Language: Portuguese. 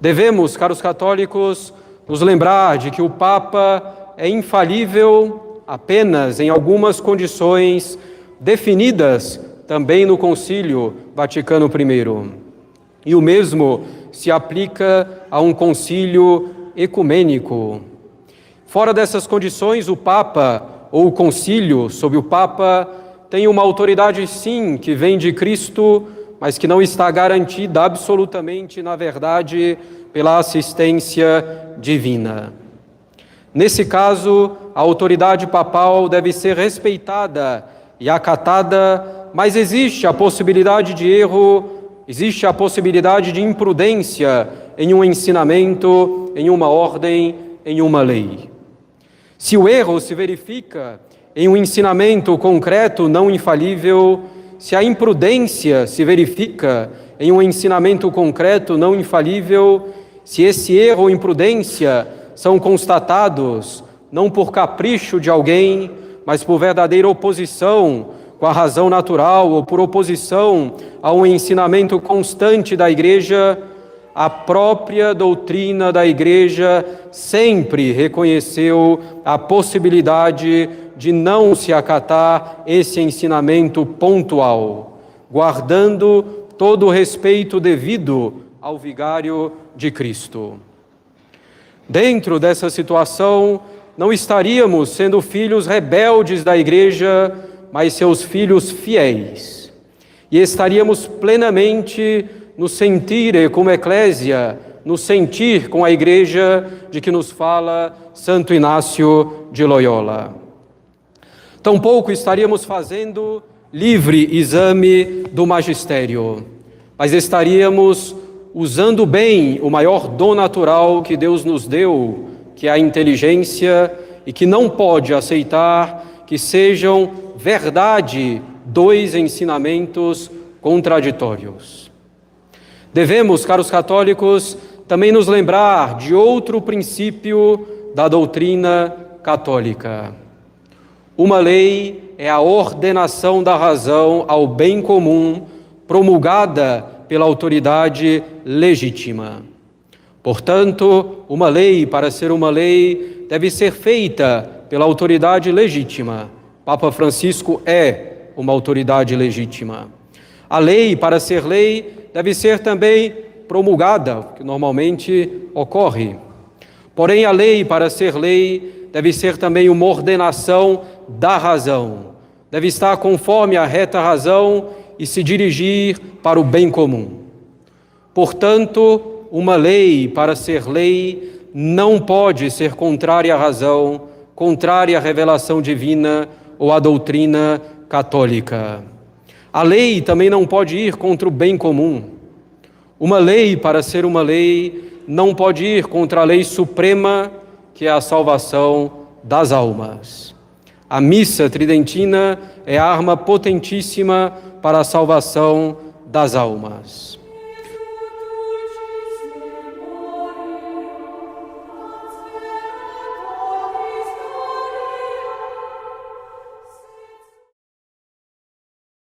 Devemos, caros católicos, nos lembrar de que o Papa é infalível apenas em algumas condições definidas também no Concílio Vaticano I. E o mesmo se aplica a um concílio ecumênico. Fora dessas condições, o Papa ou o concílio sob o Papa tem uma autoridade, sim, que vem de Cristo, mas que não está garantida absolutamente, na verdade, pela assistência divina. Nesse caso, a autoridade papal deve ser respeitada e acatada, mas existe a possibilidade de erro, existe a possibilidade de imprudência em um ensinamento, em uma ordem, em uma lei. Se o erro se verifica em um ensinamento concreto não infalível, se a imprudência se verifica em um ensinamento concreto não infalível, se esse erro ou imprudência são constatados não por capricho de alguém, mas por verdadeira oposição com a razão natural ou por oposição a um ensinamento constante da Igreja, a própria doutrina da Igreja sempre reconheceu a possibilidade de não se acatar esse ensinamento pontual, guardando todo o respeito devido ao vigário de Cristo. Dentro dessa situação, não estaríamos sendo filhos rebeldes da Igreja, mas seus filhos fiéis. E estaríamos plenamente no sentir como eclésia, no sentir com a Igreja de que nos fala Santo Inácio de Loyola. Tampouco estaríamos fazendo livre exame do magistério, mas estaríamos usando bem o maior dom natural que Deus nos deu, que é a inteligência, e que não pode aceitar que sejam verdade dois ensinamentos contraditórios. Devemos, caros católicos, também nos lembrar de outro princípio da doutrina católica. Uma lei é a ordenação da razão ao bem comum, promulgada pela autoridade legítima. Portanto, uma lei, para ser uma lei, deve ser feita pela autoridade legítima. Papa Francisco é uma autoridade legítima. A lei, para ser lei, deve ser também promulgada, que normalmente ocorre. Porém, a lei, para ser lei, deve ser também uma ordenação da razão. Deve estar conforme a reta razão e se dirigir para o bem comum. Portanto, uma lei, para ser lei, não pode ser contrária à razão, contrária à revelação divina ou à doutrina católica. A lei também não pode ir contra o bem comum. Uma lei, para ser uma lei, não pode ir contra a lei suprema, que é a salvação das almas. A missa tridentina é a arma potentíssima para a salvação das almas.